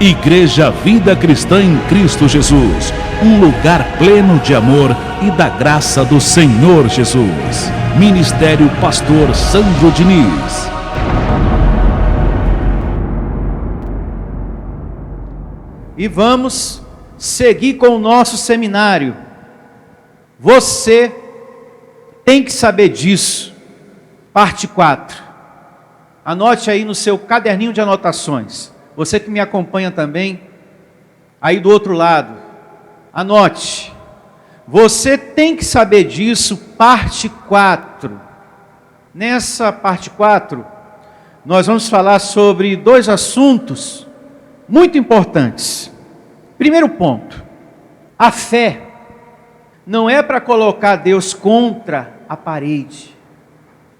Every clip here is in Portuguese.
Igreja Vida Cristã em Cristo Jesus, um lugar pleno de amor e da graça do Senhor Jesus. Ministério Pastor Sandro Diniz. E vamos seguir com o nosso seminário. Você tem que saber disso. Parte 4. Anote aí no seu caderninho de anotações. Você que me acompanha também, aí do outro lado, anote. Você tem que saber disso, parte 4. Nessa parte 4, nós vamos falar sobre 2 assuntos muito importantes. Primeiro ponto, a fé não é para colocar Deus contra a parede.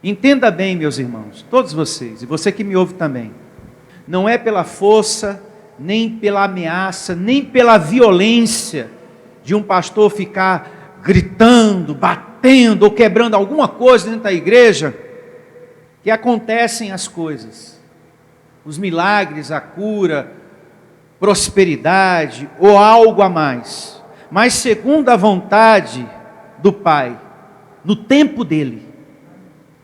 Entenda bem, meus irmãos, todos vocês, e você que me ouve também. Não é pela força, nem pela ameaça, nem pela violência de um pastor ficar gritando, batendo ou quebrando alguma coisa dentro da igreja que acontecem as coisas. Os milagres, a cura, prosperidade ou algo a mais. Mas segundo a vontade do Pai, no tempo dele.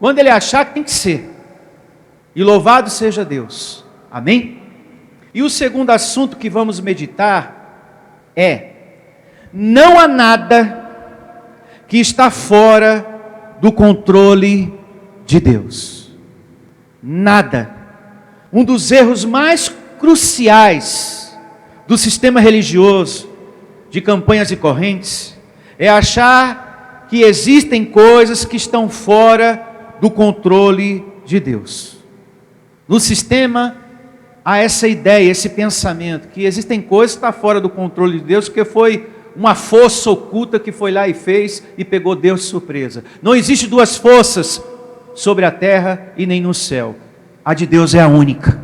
Quando ele achar que tem que ser. E louvado seja Deus. Amém? E o segundo assunto que vamos meditar é: não há nada que está fora do controle de Deus. Nada. Um dos erros mais cruciais do sistema religioso, de campanhas e correntes, é achar que existem coisas que estão fora do controle de Deus. No sistema há essa ideia, esse pensamento, que existem coisas que estão fora do controle de Deus, porque foi uma força oculta que foi lá e fez e pegou Deus de surpresa. Não existe 2 forças sobre a terra e nem no céu. A de Deus é a única.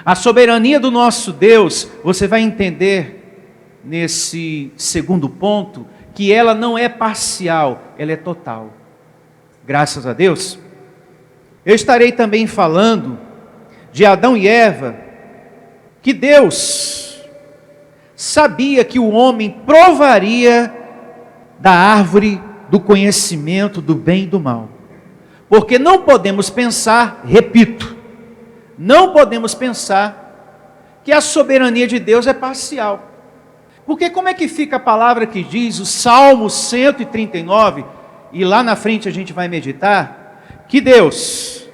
A soberania do nosso Deus, você vai entender nesse segundo ponto, que ela não é parcial, ela é total. Graças a Deus. Eu estarei também falando de Adão e Eva, que Deus sabia que o homem provaria da árvore do conhecimento do bem e do mal. Porque não podemos pensar, repito, não podemos pensar que a soberania de Deus é parcial. Porque como é que fica a palavra que diz, o Salmo 139, e lá na frente a gente vai meditar, que Deus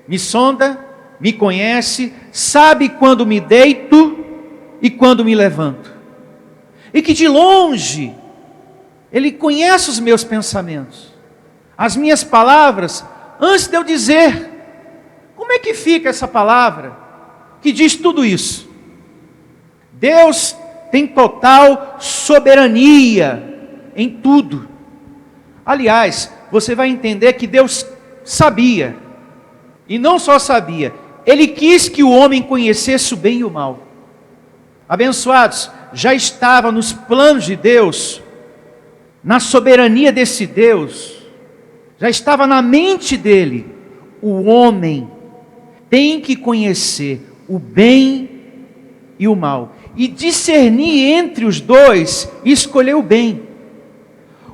me sonda, me conhece, sabe quando me deito e quando me levanto. E que de longe, Ele conhece os meus pensamentos, as minhas palavras, antes de eu dizer. Como é que fica essa palavra que diz tudo isso? Deus tem total soberania em tudo. Aliás, você vai entender que Deus sabia, e não só sabia, Ele quis que o homem conhecesse o bem e o mal. Abençoados, já estava nos planos de Deus, na soberania desse Deus, já estava na mente dele, o homem tem que conhecer o bem e o mal, e discernir entre os dois, e escolher o bem.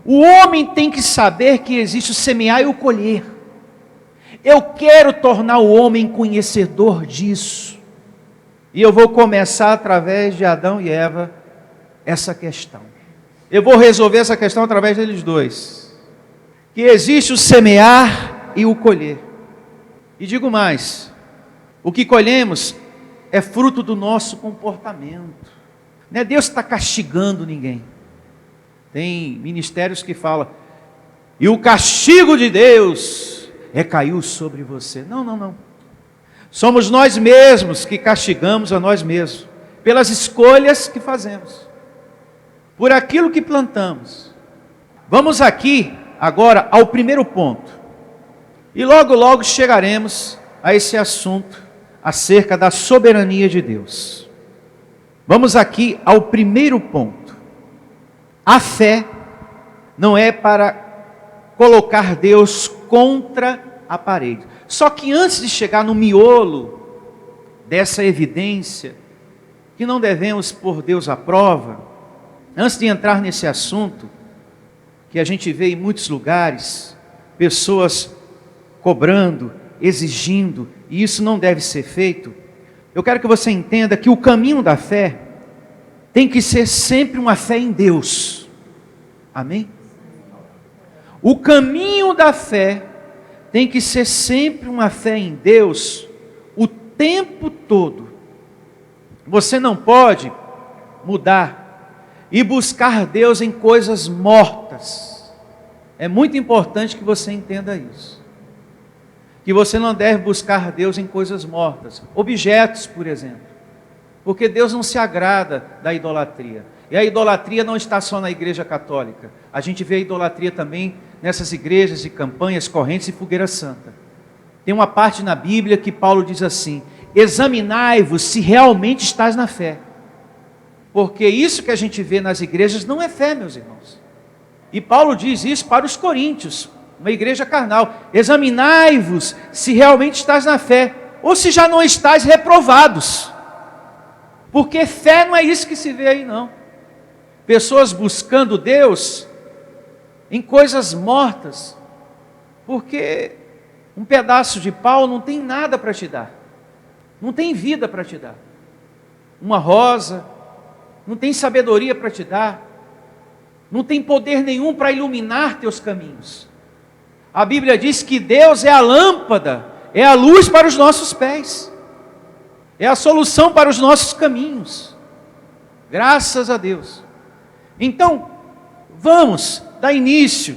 O homem tem que saber que existe o semear e o colher. Eu quero tornar o homem conhecedor disso. E eu vou começar através de Adão e Eva essa questão. Eu vou resolver essa questão através deles dois. Que existe o semear e o colher. E digo mais, o que colhemos é fruto do nosso comportamento. Não é Deus que está castigando ninguém. Tem ministérios que falam, e o castigo de Deus recaiu sobre você. Não. Somos nós mesmos que castigamos a nós mesmos, pelas escolhas que fazemos, por aquilo que plantamos. Vamos aqui, agora, ao primeiro ponto. E logo chegaremos a esse assunto, acerca da soberania de Deus. Vamos aqui ao primeiro ponto. A fé não é para colocar Deus contra a parede. Só que antes de chegar no miolo dessa evidência, que não devemos pôr Deus à prova, antes de entrar nesse assunto, que a gente vê em muitos lugares, pessoas cobrando, exigindo, e isso não deve ser feito, eu quero que você entenda que o caminho da fé tem que ser sempre uma fé em Deus. Amém? O caminho da fé tem que ser sempre uma fé em Deus o tempo todo. Você não pode mudar e buscar Deus em coisas mortas. É muito importante que você entenda isso. Que você não deve buscar Deus em coisas mortas, objetos, por exemplo, porque Deus não se agrada da idolatria, e a idolatria não está só na igreja católica, a gente vê a idolatria também nessas igrejas de campanhas, correntes e fogueira santa. Tem uma parte na Bíblia que Paulo diz assim: examinai-vos se realmente estás na fé, porque isso que a gente vê nas igrejas não é fé, meus irmãos, e Paulo diz isso para os coríntios, uma igreja carnal: examinai-vos se realmente estás na fé, ou se já não estáis reprovados, porque fé não é isso que se vê aí não, pessoas buscando Deus em coisas mortas, porque um pedaço de pau não tem nada para te dar, não tem vida para te dar, uma rosa não tem sabedoria para te dar, não tem poder nenhum para iluminar teus caminhos. A Bíblia diz que Deus é a lâmpada, é a luz para os nossos pés, é a solução para os nossos caminhos. Graças a Deus. Então, vamos dar início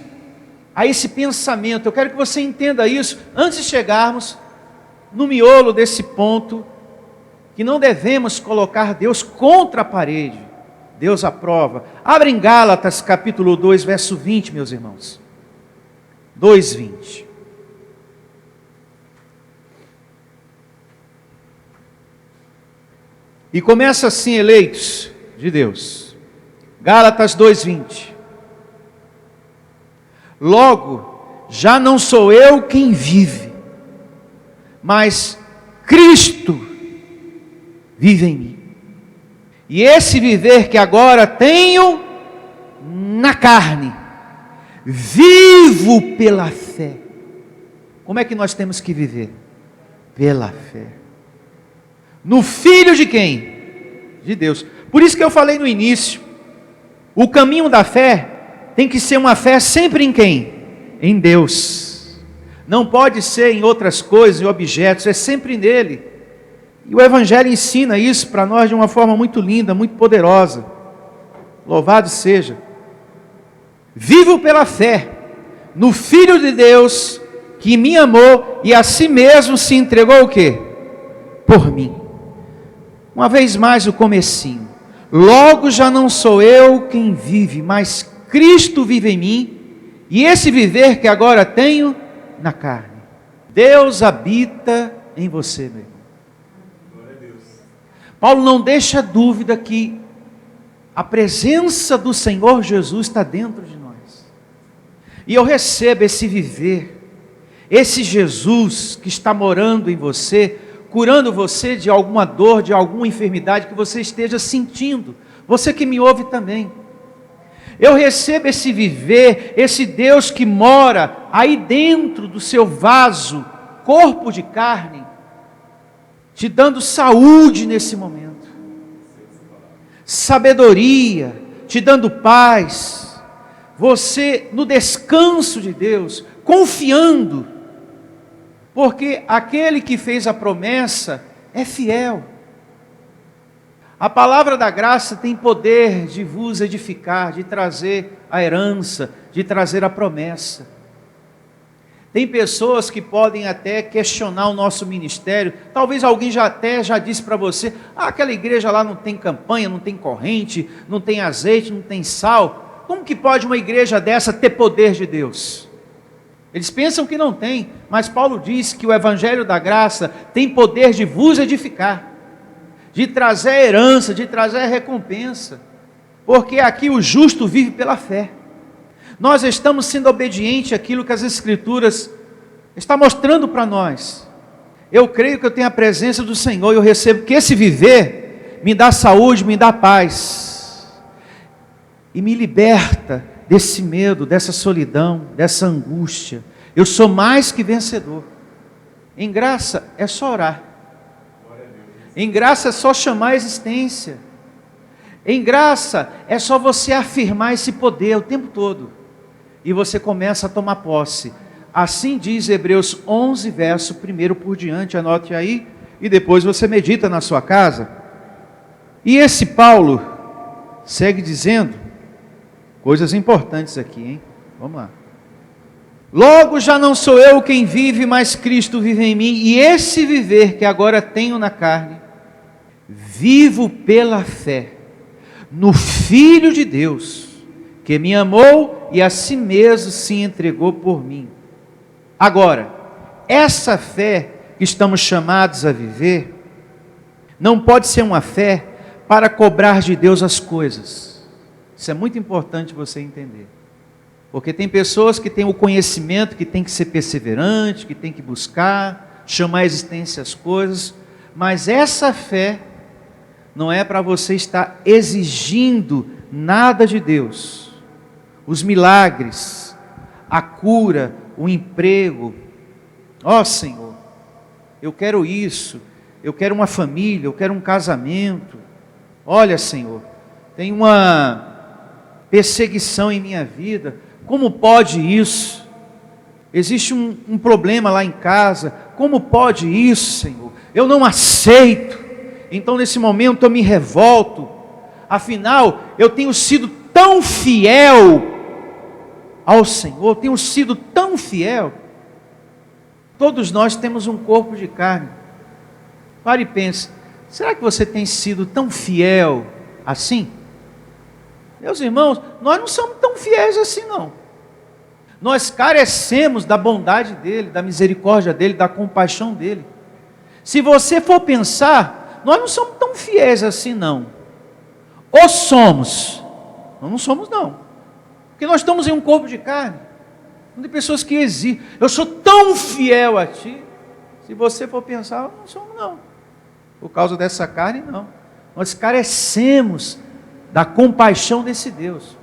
a esse pensamento. Eu quero que você entenda isso antes de chegarmos no miolo desse ponto, que não devemos colocar Deus contra a parede. Deus aprova. Abra em Gálatas capítulo 2, verso 20, meus irmãos. 2:20. E começa assim, eleitos de Deus. Gálatas 2:20. Logo, já não sou eu quem vive, mas Cristo vive em mim. E esse viver que agora tenho na carne, vivo pela fé. Como é que nós temos que viver? Pela fé. No Filho de quem? De Deus. Por isso que eu falei no início, o caminho da fé tem que ser uma fé sempre em quem? Em Deus. Não pode ser em outras coisas, em objetos, é sempre nele. E o Evangelho ensina isso para nós de uma forma muito linda, muito poderosa. Louvado seja. Vivo pela fé no Filho de Deus que me amou e a si mesmo se entregou o quê? Por mim. Uma vez mais o comecinho. Logo já não sou eu quem vive, mas Cristo vive em mim, e esse viver que agora tenho na carne. Deus habita em você, meu irmão. Glória a Deus. Paulo não deixa dúvida que a presença do Senhor Jesus está dentro de nós. E eu recebo esse viver, esse Jesus que está morando em você, curando você de alguma dor, de alguma enfermidade que você esteja sentindo. Você que me ouve também. Eu recebo esse viver, esse Deus que mora aí dentro do seu vaso, corpo de carne, te dando saúde nesse momento, sabedoria, te dando paz, você no descanso de Deus, confiando, porque aquele que fez a promessa é fiel. A palavra da graça tem poder de vos edificar, de trazer a herança, de trazer a promessa. Tem pessoas que podem até questionar o nosso ministério. Talvez alguém já disse para você: aquela igreja lá não tem campanha, não tem corrente, não tem azeite, não tem sal. Como que pode uma igreja dessa ter poder de Deus? Eles pensam que não tem, mas Paulo diz que o evangelho da graça tem poder de vos edificar, de trazer a herança, de trazer a recompensa, porque aqui o justo vive pela fé. Nós estamos sendo obedientes àquilo que as Escrituras estão mostrando para nós. Eu creio que eu tenho a presença do Senhor, e eu recebo que esse viver me dá saúde, me dá paz. E me liberta desse medo, dessa solidão, dessa angústia. Eu sou mais que vencedor. Em graça é só orar. Em graça é só chamar a existência. Em graça é só você afirmar esse poder o tempo todo. E você começa a tomar posse. Assim diz Hebreus 11, verso 1 por diante. Anote aí e depois você medita na sua casa. E esse Paulo segue dizendo coisas importantes aqui, hein? Vamos lá. Logo já não sou eu quem vive, mas Cristo vive em mim. E esse viver que agora tenho na carne, vivo pela fé no Filho de Deus, que me amou e a si mesmo se entregou por mim. Agora, essa fé que estamos chamados a viver, não pode ser uma fé para cobrar de Deus as coisas. Isso é muito importante você entender. Porque tem pessoas que têm o conhecimento, que tem que ser perseverante, que tem que buscar, chamar à existência as coisas, mas essa fé não é para você estar exigindo nada de Deus. Os milagres, a cura, o emprego. Ó Senhor, eu quero isso, eu quero uma família, eu quero um casamento. Olha Senhor, tem uma perseguição em minha vida. Como pode isso? Existe um problema lá em casa. Como pode isso, Senhor? Eu não aceito. Então nesse momento eu me revolto. Afinal, eu tenho sido tão fiel ao Senhor, tenho sido tão fiel. Todos nós temos um corpo de carne. Pare e pense, será que você tem sido tão fiel assim? Meus irmãos, nós não somos tão fiéis assim não. Nós carecemos da bondade dEle, da misericórdia dEle, da compaixão dEle. Se você for pensar, nós não somos tão fiéis assim não. Ou somos? Nós não somos não. Porque nós estamos em um corpo de carne. Não tem pessoas que exigem. Eu sou tão fiel a Ti. Se você for pensar, nós não somos não. Por causa dessa carne, não. Nós carecemos da compaixão desse Deus.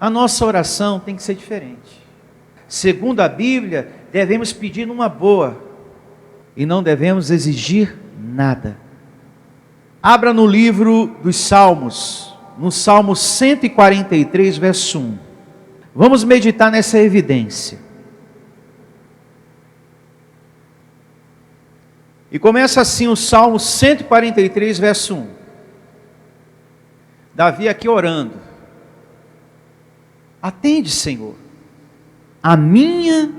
A nossa oração tem que ser diferente. Segundo a Bíblia, devemos pedir numa boa e não devemos exigir nada. Abra no livro dos Salmos, no Salmo 143, verso 1. Vamos meditar nessa evidência. E começa assim o Salmo 143, verso 1. Davi aqui orando. Atende, Senhor, a minha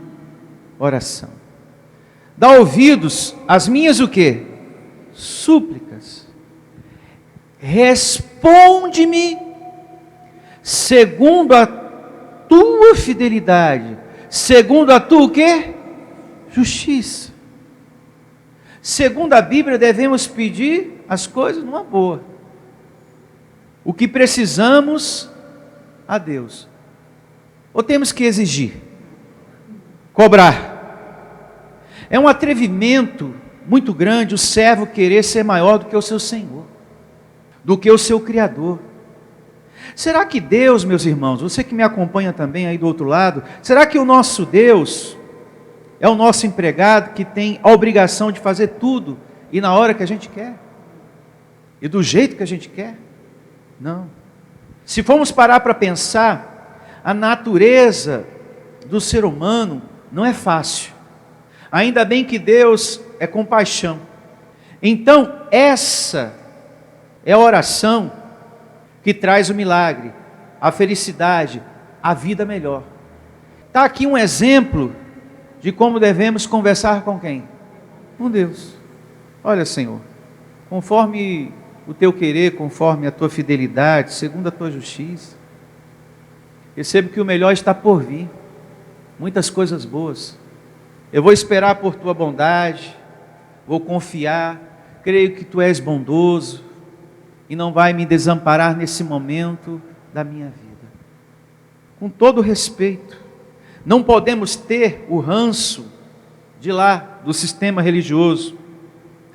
oração. Dá ouvidos às minhas o quê? Súplicas. Responde-me segundo a tua fidelidade, segundo a tua o quê? Justiça. Segundo a Bíblia, devemos pedir as coisas numa boa. O que precisamos a Deus. Ou temos que exigir? Cobrar. É um atrevimento muito grande o servo querer ser maior do que o seu Senhor, do que o seu Criador. Será que Deus, meus irmãos, você que me acompanha também aí do outro lado, será que o nosso Deus é o nosso empregado que tem a obrigação de fazer tudo e na hora que a gente quer? E do jeito que a gente quer? Não. Se formos parar para pensar, a natureza do ser humano não é fácil. Ainda bem que Deus é compaixão. Então, essa é a oração que traz o milagre, a felicidade, a vida melhor. Está aqui um exemplo de como devemos conversar com quem? Com Deus. Olha, Senhor, conforme o teu querer, conforme a tua fidelidade, segundo a tua justiça, percebo que o melhor está por vir, muitas coisas boas. Eu vou esperar por tua bondade, vou confiar, creio que tu és bondoso e não vai me desamparar nesse momento da minha vida. Com todo respeito, não podemos ter o ranço de lá, do sistema religioso,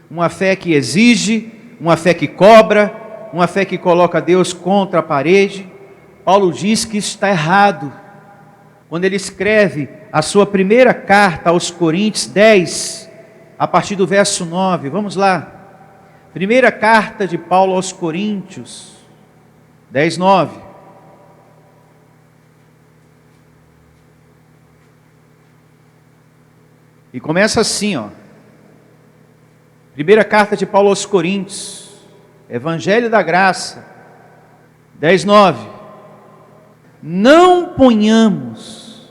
uma fé que exige, uma fé que cobra, uma fé que coloca Deus contra a parede. Paulo diz que isso está errado. Quando ele escreve a sua primeira carta aos Coríntios 10, a partir do verso 9, vamos lá. Primeira carta de Paulo aos Coríntios, 10, 9. E começa assim, ó. Primeira carta de Paulo aos Coríntios, Evangelho da Graça, 10, 9. Não ponhamos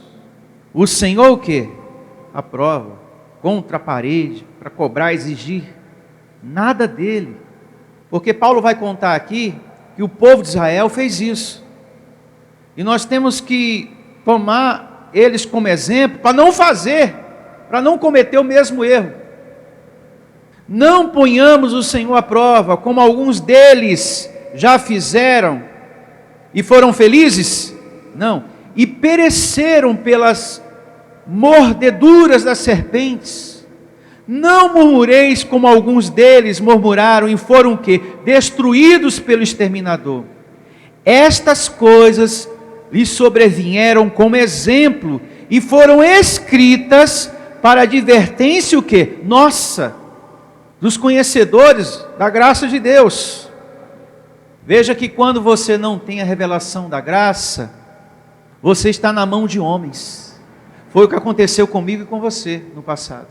o Senhor o quê? A prova, contra a parede, para cobrar, exigir nada dele. Porque Paulo vai contar aqui que o povo de Israel fez isso. E nós temos que tomar eles como exemplo para não fazer, para não cometer o mesmo erro. Não ponhamos o Senhor à prova, como alguns deles já fizeram e foram felizes. Não, e pereceram pelas mordeduras das serpentes. Não murmureis como alguns deles murmuraram e foram o quê? Destruídos pelo exterminador. Estas coisas lhes sobrevieram como exemplo e foram escritas para advertência o quê? Nossa, dos conhecedores da graça de Deus. Veja que quando você não tem a revelação da graça, você está na mão de homens. Foi o que aconteceu comigo e com você no passado.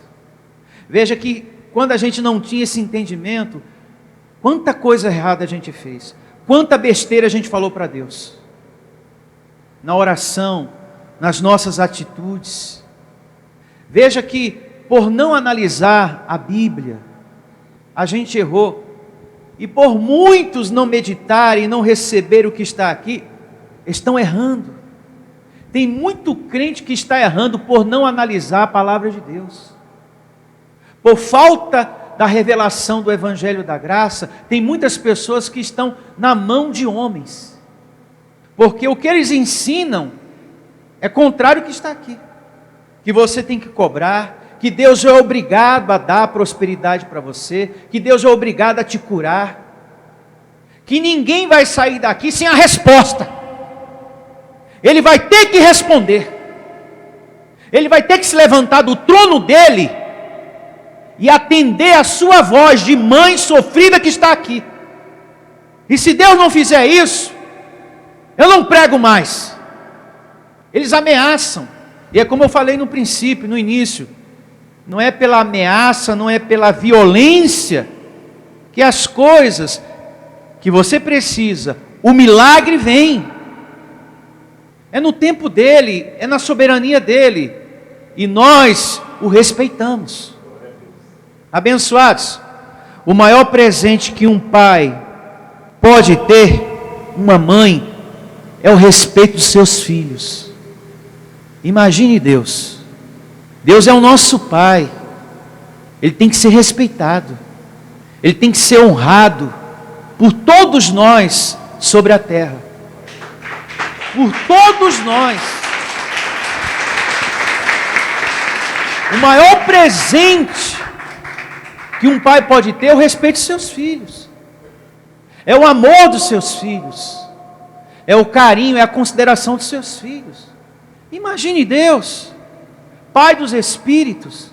Veja que quando a gente não tinha esse entendimento, quanta coisa errada a gente fez, quanta besteira a gente falou para Deus, na oração, nas nossas atitudes. Veja que por não analisar a Bíblia, a gente errou, e por muitos não meditarem e não receber o que está aqui, estão errando. Tem muito crente que está errando por não analisar a palavra de Deus. Por falta da revelação do Evangelho da Graça, tem muitas pessoas que estão na mão de homens. Porque o que eles ensinam é contrário ao que está aqui. Que você tem que cobrar, que Deus é obrigado a dar prosperidade para você, que Deus é obrigado a te curar, que ninguém vai sair daqui sem a resposta. Ele vai ter que responder. Ele vai ter que se levantar do trono dele e atender a sua voz de mãe sofrida que está aqui. E se Deus não fizer isso, eu não prego mais. Eles ameaçam. E é como eu falei no princípio, no início. Não é pela ameaça, não é pela violência que as coisas que você precisa, o milagre vem. É no tempo dele, é na soberania dele. E nós o respeitamos. Abençoados, o maior presente que um pai pode ter, uma mãe, é o respeito dos seus filhos. Imagine Deus. Deus é o nosso Pai. Ele tem que ser respeitado. Ele tem que ser honrado por todos nós sobre a terra. Por todos nós. O maior presente que um pai pode ter é o respeito dos seus filhos. É o amor dos seus filhos. É o carinho, é a consideração dos seus filhos. Imagine Deus, Pai dos Espíritos.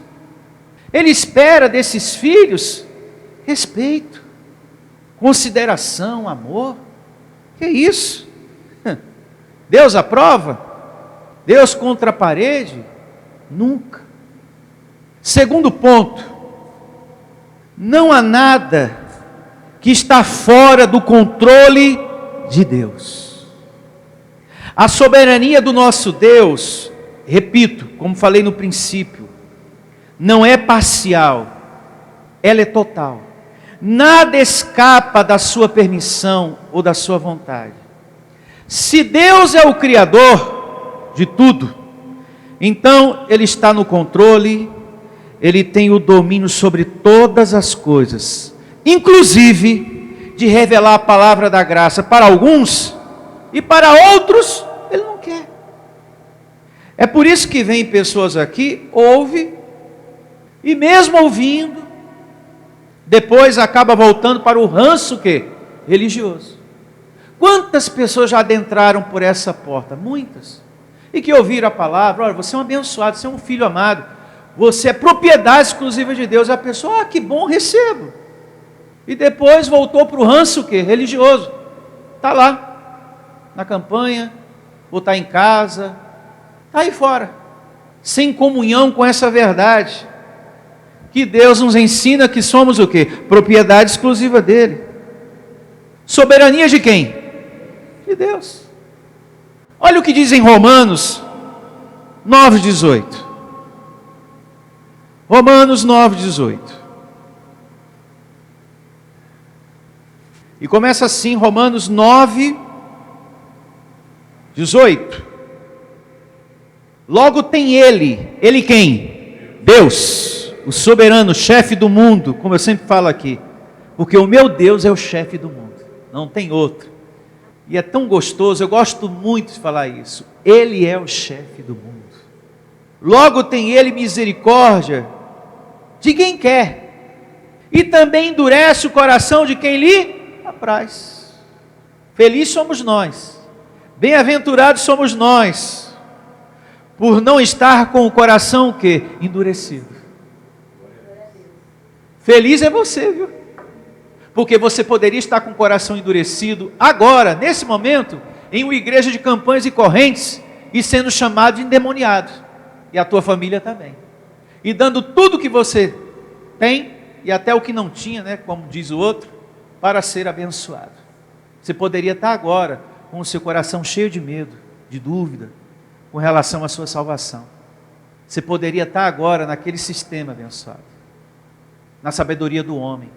Ele espera desses filhos respeito, consideração, amor. Que isso? Deus aprova? Deus contra a parede? Nunca. Segundo ponto, não há nada que está fora do controle de Deus. A soberania do nosso Deus, repito, como falei no princípio, não é parcial, ela é total. Nada escapa da sua permissão ou da sua vontade. Se Deus é o Criador de tudo, então Ele está no controle, Ele tem o domínio sobre todas as coisas, inclusive de revelar a palavra da graça para alguns, e para outros Ele não quer. É por isso que vem pessoas aqui, ouve, e mesmo ouvindo, depois acaba voltando para o ranço que religioso. Quantas pessoas já adentraram por essa porta? Muitas. E que ouviram a palavra: olha, você é um abençoado, você é um filho amado, você é propriedade exclusiva de Deus. A pessoa: que bom, recebo. E depois voltou para o ranço o quê? Religioso. Está lá, na campanha, ou está em casa, está aí fora, sem comunhão com essa verdade, que Deus nos ensina que somos o quê? Propriedade exclusiva dele. Soberania de quem? De Deus. Olha o que diz em Romanos 9,18. Romanos 9,18. E começa assim, Romanos 9,18. Logo tem ele quem? Deus, o soberano, chefe do mundo, como eu sempre falo aqui, porque o meu Deus é o chefe do mundo, não tem outro. E é tão gostoso, eu gosto muito de falar isso. Ele é o chefe do mundo. Logo tem ele misericórdia de quem quer, e também endurece o coração de quem lhe apraz. Feliz somos nós, bem-aventurados somos nós, por não estar com o coração o quê? Endurecido. Feliz é você, viu? Porque você poderia estar com o coração endurecido agora, nesse momento, em uma igreja de Campanhas e Correntes, e sendo chamado de endemoniado, e a tua família também, e dando tudo que você tem, e até o que não tinha, né, como diz o outro, para ser abençoado. Você poderia estar agora com o seu coração cheio de medo, de dúvida, com relação à sua salvação. Você poderia estar agora naquele sistema abençoado, na sabedoria do homem,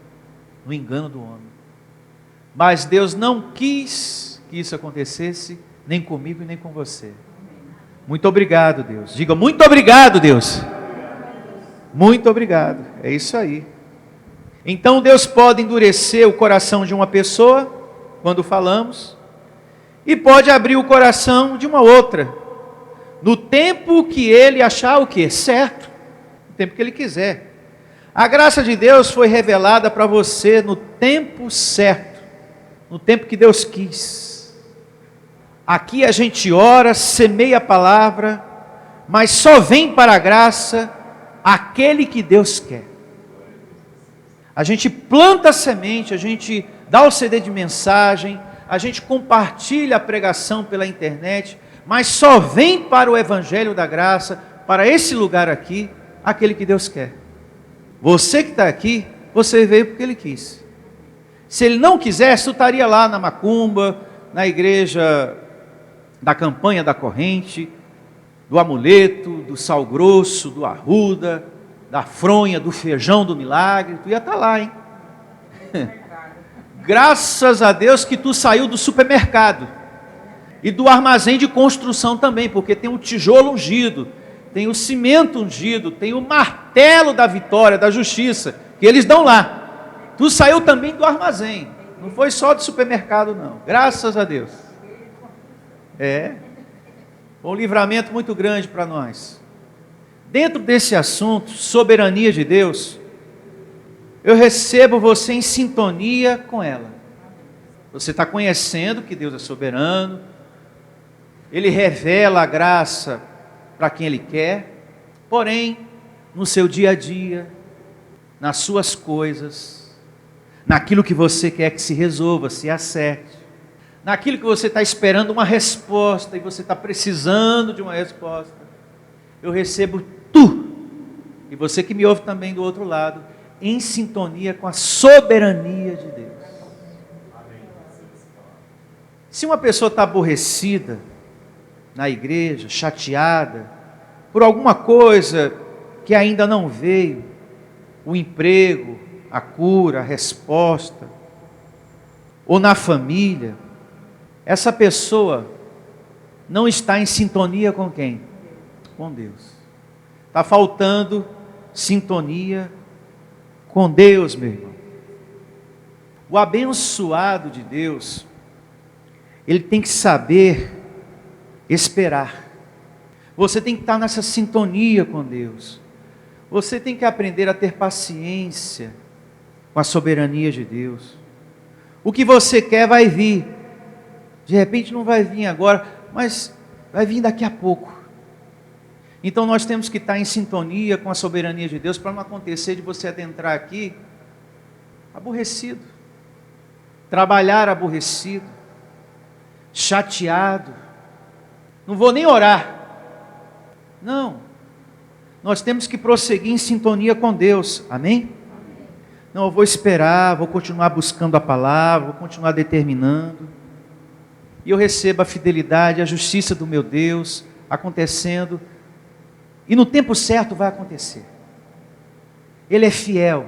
no engano do homem. Mas Deus não quis que isso acontecesse, nem comigo e nem com você. Muito obrigado, Deus. Diga: muito obrigado, Deus. Muito obrigado. É isso aí. Então Deus pode endurecer o coração de uma pessoa, quando falamos, e pode abrir o coração de uma outra, no tempo que Ele achar o quê? Certo. No tempo que Ele quiser. A graça de Deus foi revelada para você no tempo certo, no tempo que Deus quis. Aqui a gente ora, semeia a palavra, mas só vem para a graça aquele que Deus quer. A gente planta a semente, a gente dá o CD de mensagem, a gente compartilha a pregação pela internet, mas só vem para o Evangelho da Graça, para esse lugar aqui, aquele que Deus quer. Você que está aqui, você veio porque Ele quis. Se Ele não quisesse, tu estaria lá na macumba, na igreja da Campanha da Corrente, do amuleto, do sal grosso, do arruda, da fronha, do feijão do milagre. Tu ia estar lá, hein? Graças a Deus que tu saiu do supermercado e do armazém de construção também, porque tem o tijolo ungido, tem o cimento ungido, tem o martelo da vitória, da justiça, que eles dão lá. Tu saiu também do armazém, não foi só do supermercado não, graças a Deus. É um livramento muito grande para nós. Dentro desse assunto, soberania de Deus, eu recebo você em sintonia com ela. Você está conhecendo que Deus é soberano, Ele revela a graça para quem Ele quer, porém, no seu dia a dia, nas suas coisas, naquilo que você quer que se resolva, se acerte, naquilo que você está esperando uma resposta e você está precisando de uma resposta, eu recebo tu, e você que me ouve também do outro lado, em sintonia com a soberania de Deus. Se uma pessoa está aborrecida na igreja, chateada, por alguma coisa que ainda não veio, o emprego, a cura, a resposta, ou na família, essa pessoa não está em sintonia com quem? Com Deus. Está faltando sintonia com Deus, meu irmão. O abençoado de Deus, ele tem que saber esperar. Você tem que estar nessa sintonia com Deus. Você tem que aprender a ter paciência com a soberania de Deus. O que você quer vai vir. De repente não vai vir agora, mas vai vir daqui a pouco. Então nós temos que estar em sintonia com a soberania de Deus, para não acontecer de você adentrar aqui aborrecido, trabalhar aborrecido, chateado. Não vou nem orar. Não. Nós temos que prosseguir em sintonia com Deus. Amém? Não, eu vou esperar, vou continuar buscando a palavra, vou continuar determinando. E eu recebo a fidelidade, a justiça do meu Deus acontecendo. E no tempo certo vai acontecer. Ele é fiel.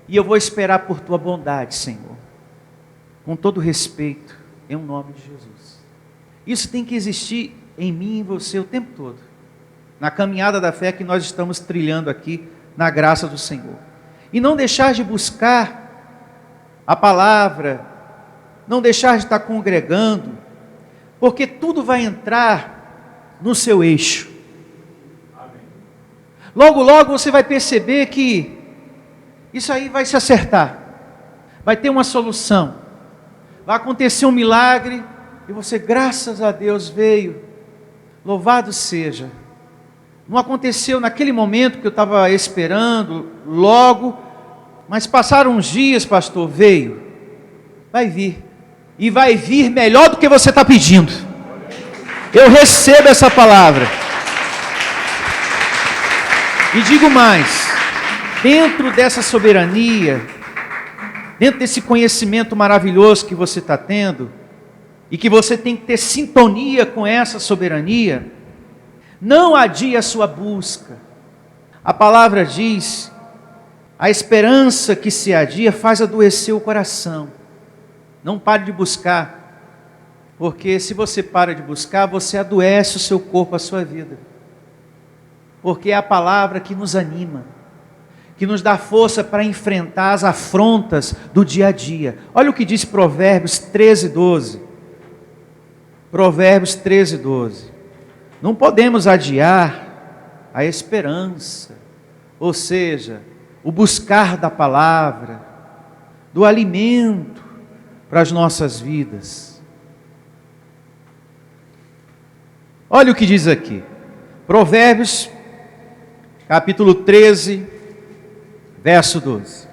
E eu vou esperar por tua bondade, Senhor. Com todo respeito, em nome de Jesus. Isso tem que existir em mim e em você o tempo todo. Na caminhada da fé que nós estamos trilhando aqui, na graça do Senhor. E não deixar de buscar a palavra, não deixar de estar congregando, porque tudo vai entrar no seu eixo. Logo, logo você vai perceber que isso aí vai se acertar, vai ter uma solução, vai acontecer um milagre, e você, graças a Deus, veio, louvado seja. Não aconteceu naquele momento que eu estava esperando, logo, mas passaram uns dias, pastor, veio, vai vir, e vai vir melhor do que você está pedindo. Eu recebo essa palavra. E digo mais, dentro dessa soberania, dentro desse conhecimento maravilhoso que você está tendo, e que você tem que ter sintonia com essa soberania, não adie a sua busca. A palavra diz, a esperança que se adia faz adoecer o coração. Não pare de buscar, porque se você para de buscar, você adoece o seu corpo, a sua vida. Porque é a palavra que nos anima, que nos dá força para enfrentar as afrontas do dia a dia. Olha o que diz Provérbios 13:12. Provérbios 13:12. Não podemos adiar a esperança, ou seja, o buscar da palavra, do alimento para as nossas vidas. Olha o que diz aqui, Provérbios capítulo 13, verso 12.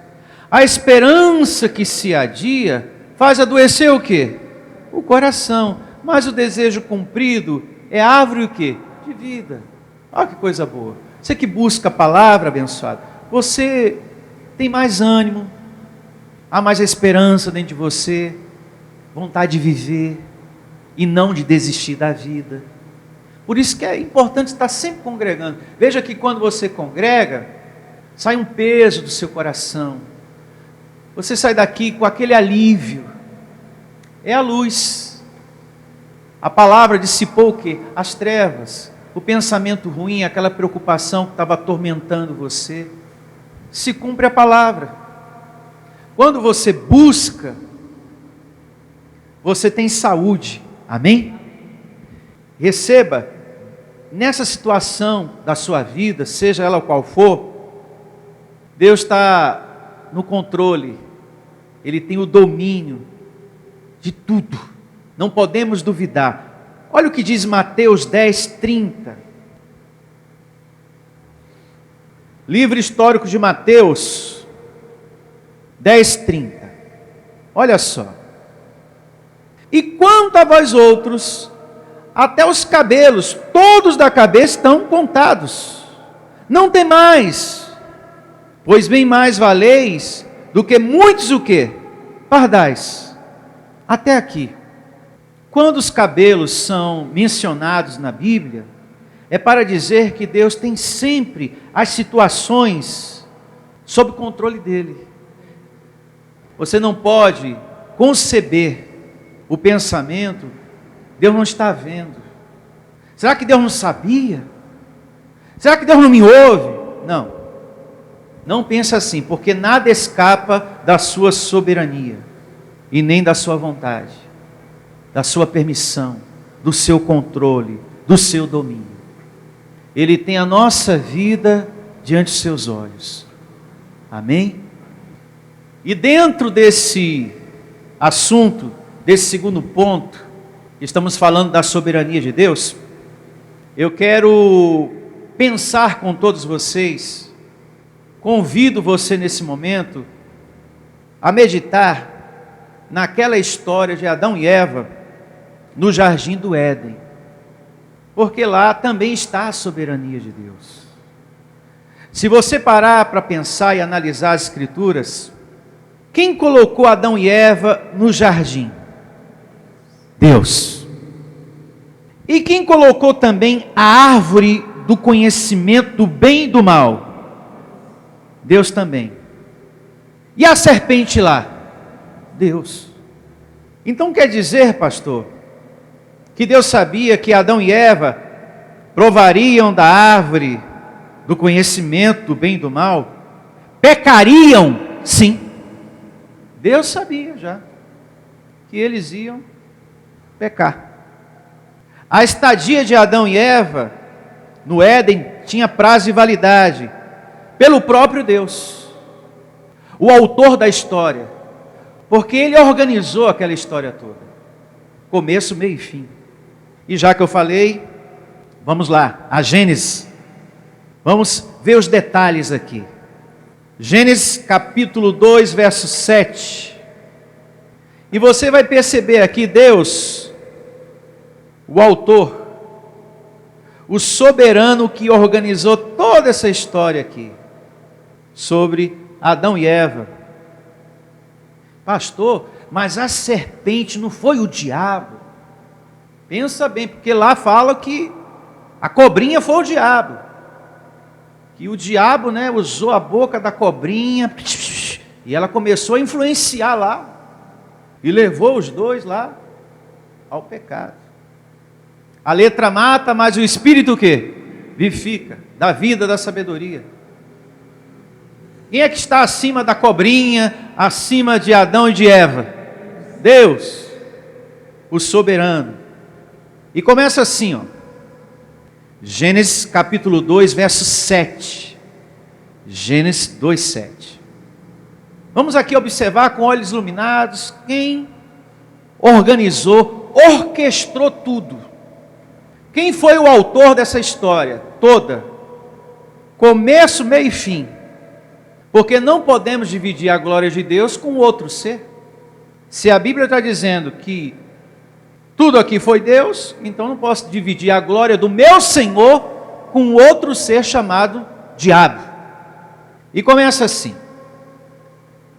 A esperança que se adia faz adoecer o quê? O coração. Mas o desejo cumprido é árvore o quê? De vida. Olha que coisa boa. Você que busca a palavra, abençoado, você tem mais ânimo, há mais esperança dentro de você, vontade de viver e não de desistir da vida. Por isso que é importante estar sempre congregando. Veja que quando você congrega, sai um peso do seu coração. Você sai daqui com aquele alívio. É a luz. A palavra dissipou o quê? As trevas. O pensamento ruim, aquela preocupação que estava atormentando você. Se cumpre a palavra. Quando você busca, você tem saúde. Amém? Receba. Nessa situação da sua vida, seja ela qual for, Deus está no controle, Ele tem o domínio de tudo, não podemos duvidar. Olha o que diz Mateus 10:30, livro histórico de Mateus 10:30, olha só. E quanto a vós outros, até os cabelos, todos da cabeça estão contados. Não temais, pois bem mais valeis do que muitos o quê? Pardais. Até aqui. Quando os cabelos são mencionados na Bíblia, é para dizer que Deus tem sempre as situações sob controle dele. Você não pode conceber o pensamento, Deus não está vendo. Será que Deus não sabia? Será que Deus não me ouve? Não. Não pense assim, porque nada escapa da sua soberania e nem da sua vontade, da sua permissão, do seu controle, do seu domínio. Ele tem a nossa vida diante dos seus olhos. Amém? E dentro desse assunto desse segundo ponto, estamos falando da soberania de Deus, eu quero pensar com todos vocês, convido você nesse momento a meditar naquela história de Adão e Eva no jardim do Éden, porque lá também está a soberania de Deus. Se você parar para pensar e analisar as Escrituras, quem colocou Adão e Eva no jardim? Deus. E quem colocou também a árvore do conhecimento do bem e do mal? Deus também. E a serpente lá? Deus. Então quer dizer, pastor, que Deus sabia que Adão e Eva provariam da árvore do conhecimento do bem e do mal? Pecariam? Sim. Deus sabia já que eles iam pecar. A estadia de Adão e Eva no Éden tinha prazo de validade pelo próprio Deus, o autor da história, porque ele organizou aquela história toda, começo, meio e fim. E já que eu falei, vamos lá, a Gênesis. Vamos ver os detalhes aqui. Gênesis capítulo 2, verso 7. E você vai perceber aqui Deus, o autor, o soberano que organizou toda essa história aqui, sobre Adão e Eva. Pastor, mas a serpente não foi o diabo? Pensa bem, porque lá fala que a cobrinha foi o diabo. Que o diabo, usou a boca da cobrinha, e ela começou a influenciar lá, e levou os dois lá ao pecado. A letra mata, mas o Espírito o quê? Vivifica, da vida, da sabedoria. Quem é que está acima da cobrinha, acima de Adão e de Eva? Deus, o soberano. E começa assim, ó. Gênesis capítulo 2, verso 7. Gênesis 2, 7. Vamos aqui observar com olhos iluminados quem organizou, orquestrou tudo. Quem foi o autor dessa história toda? Começo, meio e fim. Porque não podemos dividir a glória de Deus com outro ser. Se a Bíblia está dizendo que tudo aqui foi Deus, então não posso dividir a glória do meu Senhor com outro ser chamado diabo. E começa assim,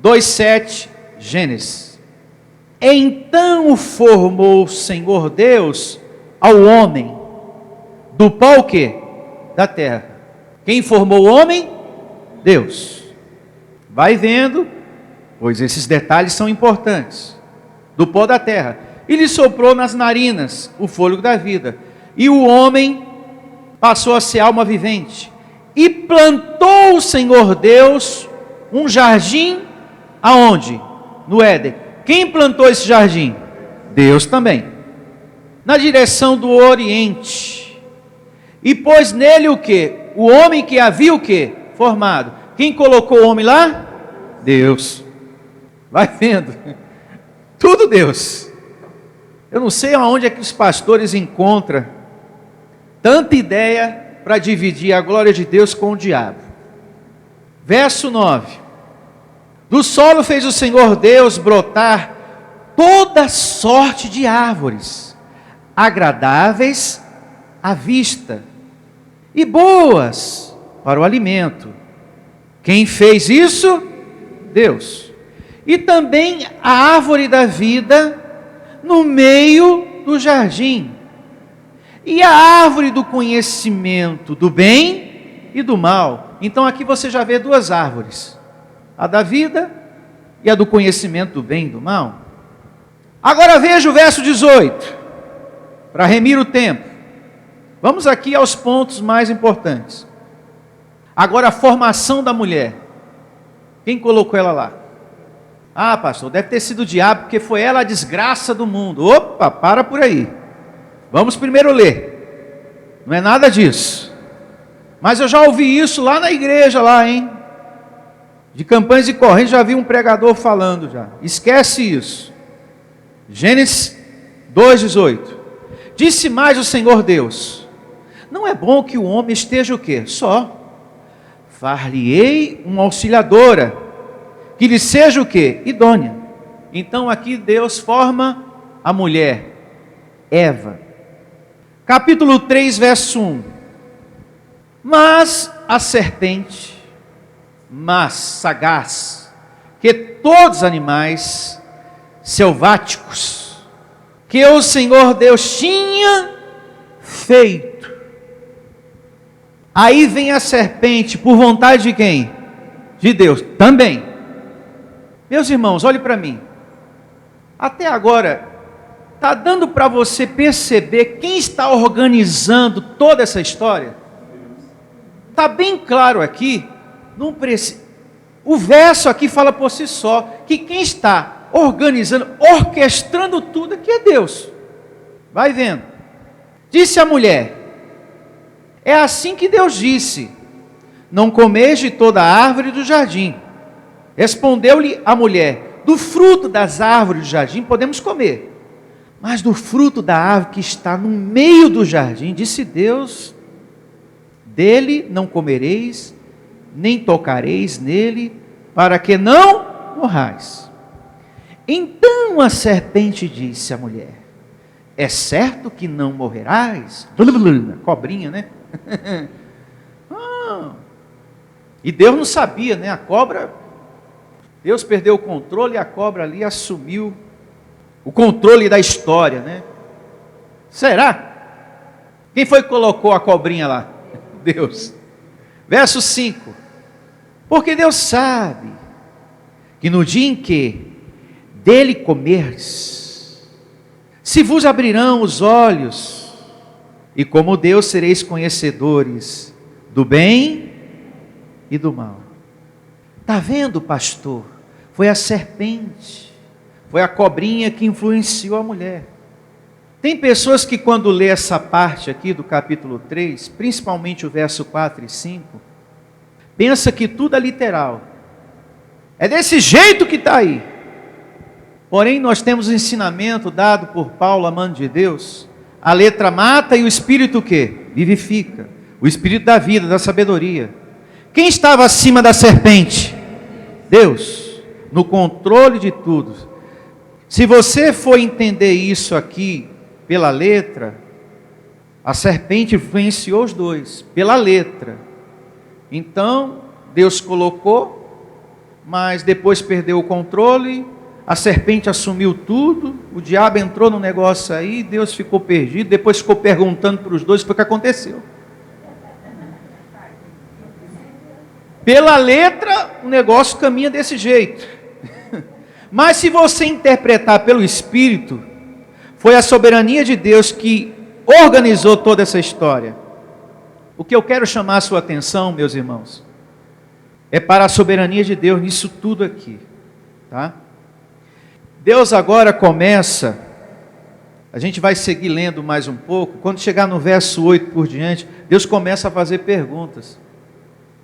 2,7, Gênesis. Então formou o Senhor Deus ao homem, do pó o quê? Da terra. Quem formou o homem? Deus. Vai vendo, pois esses detalhes são importantes. Do pó da terra. E lhe soprou nas narinas o fôlego da vida. E o homem passou a ser alma vivente. E plantou o Senhor Deus um jardim, aonde? No Éden. Quem plantou esse jardim? Deus também. Na direção do Oriente. E pôs nele o quê? O homem que havia o quê? Formado. Quem colocou o homem lá? Deus. Vai vendo. Tudo Deus. Eu não sei aonde é que os pastores encontram tanta ideia para dividir a glória de Deus com o diabo. Verso 9. Do solo fez o Senhor Deus brotar toda sorte de árvores, agradáveis à vista e boas para o alimento. Quem fez isso? Deus. E também a árvore da vida no meio do jardim, e a árvore do conhecimento do bem e do mal. Então aqui você já vê duas árvores, a da vida e a do conhecimento do bem e do mal. Agora veja o verso 18, para remir o tempo. Vamos aqui aos pontos mais importantes. Agora a formação da mulher. Quem colocou ela lá? Ah, pastor, deve ter sido o diabo, porque foi ela a desgraça do mundo. Opa, para por aí. Vamos primeiro ler. Não é nada disso. Mas eu já ouvi isso lá na igreja, lá, hein? De Campanhas e Correntes, já vi um pregador falando já. Esquece isso. Gênesis 2:18. Disse mais o Senhor Deus: não é bom que o homem esteja o quê? Só. Far-lhe-ei uma auxiliadora, que lhe seja o quê? Idônea. Então aqui Deus forma a mulher, Eva. Capítulo 3, verso 1. Mas a serpente, mais sagaz que todos os animais selváticos que o Senhor Deus tinha feito. Aí vem a serpente, por vontade de quem? De Deus, também. Meus irmãos, olhe para mim. Até agora, está dando para você perceber quem está organizando toda essa história? Está bem claro aqui, o verso aqui fala por si só, que quem está organizando, orquestrando tudo aqui é Deus. Vai vendo. Disse a mulher, é assim que Deus disse, não comeis de toda a árvore do jardim. Respondeu-lhe a mulher, do fruto das árvores do jardim podemos comer, mas do fruto da árvore que está no meio do jardim, disse Deus, dele não comereis, nem tocareis nele, para que não morrais. Então a serpente disse à mulher, é certo que não morrerás? Cobrinha, né? E Deus não sabia, né? A cobra, Deus perdeu o controle e a cobra ali assumiu o controle da história, né? Será? Quem foi que colocou a cobrinha lá? Deus. Verso 5. Porque Deus sabe que no dia em que dele comerdes, se vos abrirão os olhos, e como Deus sereis conhecedores do bem e do mal. Está vendo, pastor? Foi a serpente, foi a cobrinha que influenciou a mulher. Tem pessoas que quando lê essa parte aqui do capítulo 3, principalmente o verso 4 e 5, pensa que tudo é literal. É desse jeito que está aí. Porém, nós temos o ensinamento dado por Paulo, amando de Deus. A letra mata e o Espírito o quê? Vivifica. O Espírito da vida, da sabedoria. Quem estava acima da serpente? Deus. No controle de tudo. Se você for entender isso aqui pela letra, a serpente influenciou os dois, pela letra. Então, Deus colocou, mas depois perdeu o controle, a serpente assumiu tudo, o diabo entrou no negócio aí, Deus ficou perdido, depois ficou perguntando para os dois o que aconteceu. Pela letra, o negócio caminha desse jeito. Mas se você interpretar pelo Espírito, foi a soberania de Deus que organizou toda essa história. O que eu quero chamar a sua atenção, meus irmãos, é para a soberania de Deus nisso tudo aqui, tá? Deus agora começa, a gente vai seguir lendo mais um pouco, quando chegar no verso 8 por diante, Deus começa a fazer perguntas.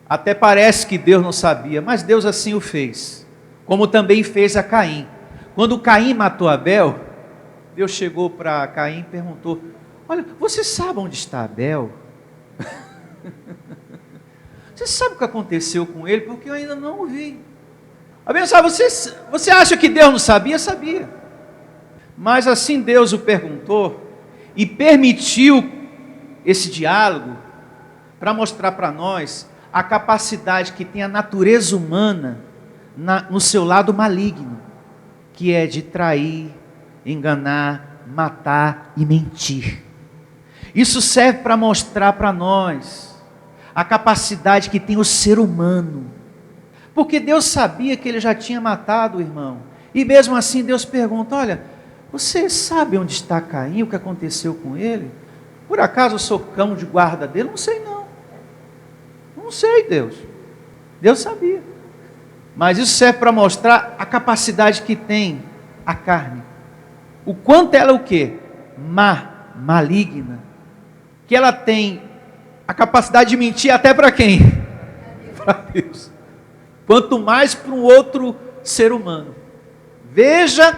Até parece que Deus não sabia, mas Deus assim o fez, como também fez a Caim. Quando Caim matou Abel, Deus chegou para Caim e perguntou, olha, você sabe onde está Abel? Você sabe o que aconteceu com ele? Porque eu ainda não o vi. Abençoado, você acha que Deus não sabia? Sabia. Mas assim Deus o perguntou e permitiu esse diálogo para mostrar para nós a capacidade que tem a natureza humana no seu lado maligno, que é de trair, enganar, matar e mentir. Isso serve para mostrar para nós a capacidade que tem o ser humano. Porque Deus sabia que ele já tinha matado o irmão. E mesmo assim Deus pergunta, olha, você sabe onde está Caim, o que aconteceu com ele? Por acaso eu sou cão de guarda dele? Não sei não. Não sei, Deus. Deus sabia. Mas isso serve para mostrar a capacidade que tem a carne. O quanto ela é o quê? Maligna. Que ela tem a capacidade de mentir até para quem? Para Deus. Quanto mais para um outro ser humano. Veja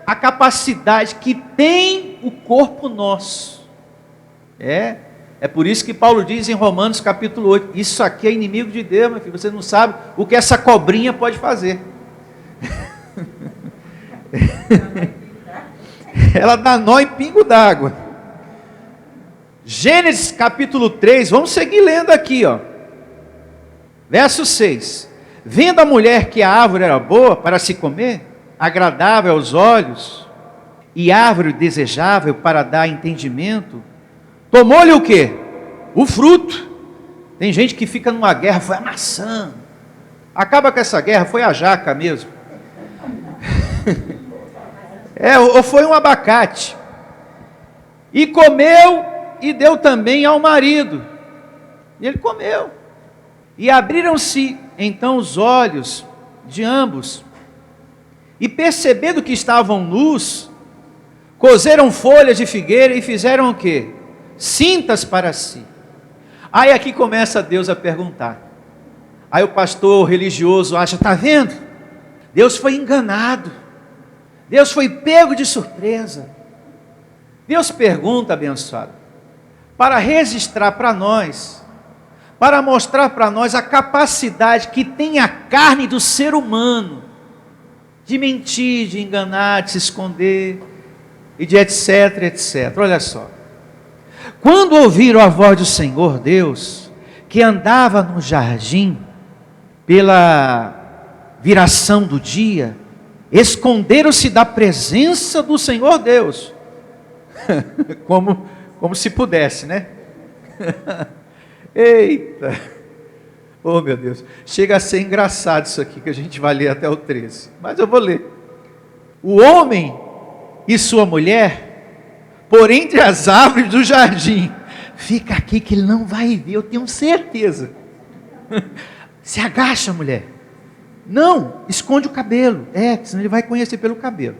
a capacidade que tem o corpo nosso. É por isso que Paulo diz em Romanos capítulo 8, isso aqui é inimigo de Deus, meu filho, você não sabe o que essa cobrinha pode fazer. Ela dá nó em pingo d'água. Gênesis capítulo 3, vamos seguir lendo aqui, ó. Verso 6. Vendo a mulher que a árvore era boa para se comer, agradável aos olhos, e árvore desejável para dar entendimento, tomou-lhe o quê? O fruto. Tem gente que fica numa guerra, foi a maçã. Acaba com essa guerra, foi a jaca mesmo. Ou foi um abacate. E comeu e deu também ao marido. E ele comeu. E abriram-se então os olhos de ambos. E percebendo que estavam nus, coseram folhas de figueira e fizeram o quê? Cintas para si. Aí aqui começa Deus a perguntar. Aí o pastor religioso acha, está vendo? Deus foi enganado. Deus foi pego de surpresa. Deus pergunta, abençoado, para registrar para nós, para mostrar para nós a capacidade que tem a carne do ser humano, de mentir, de enganar, de se esconder, e de etc, etc. Olha só. Quando ouviram a voz do Senhor Deus, que andava no jardim, pela viração do dia, esconderam-se da presença do Senhor Deus, como se pudesse, né? Eita, oh meu Deus, chega a ser engraçado isso aqui, que a gente vai ler até o 13, mas eu vou ler. O homem e sua mulher, por entre as árvores do jardim, fica aqui que ele não vai ver, eu tenho certeza. Se agacha, mulher. Não, esconde o cabelo. Senão ele vai conhecer pelo cabelo.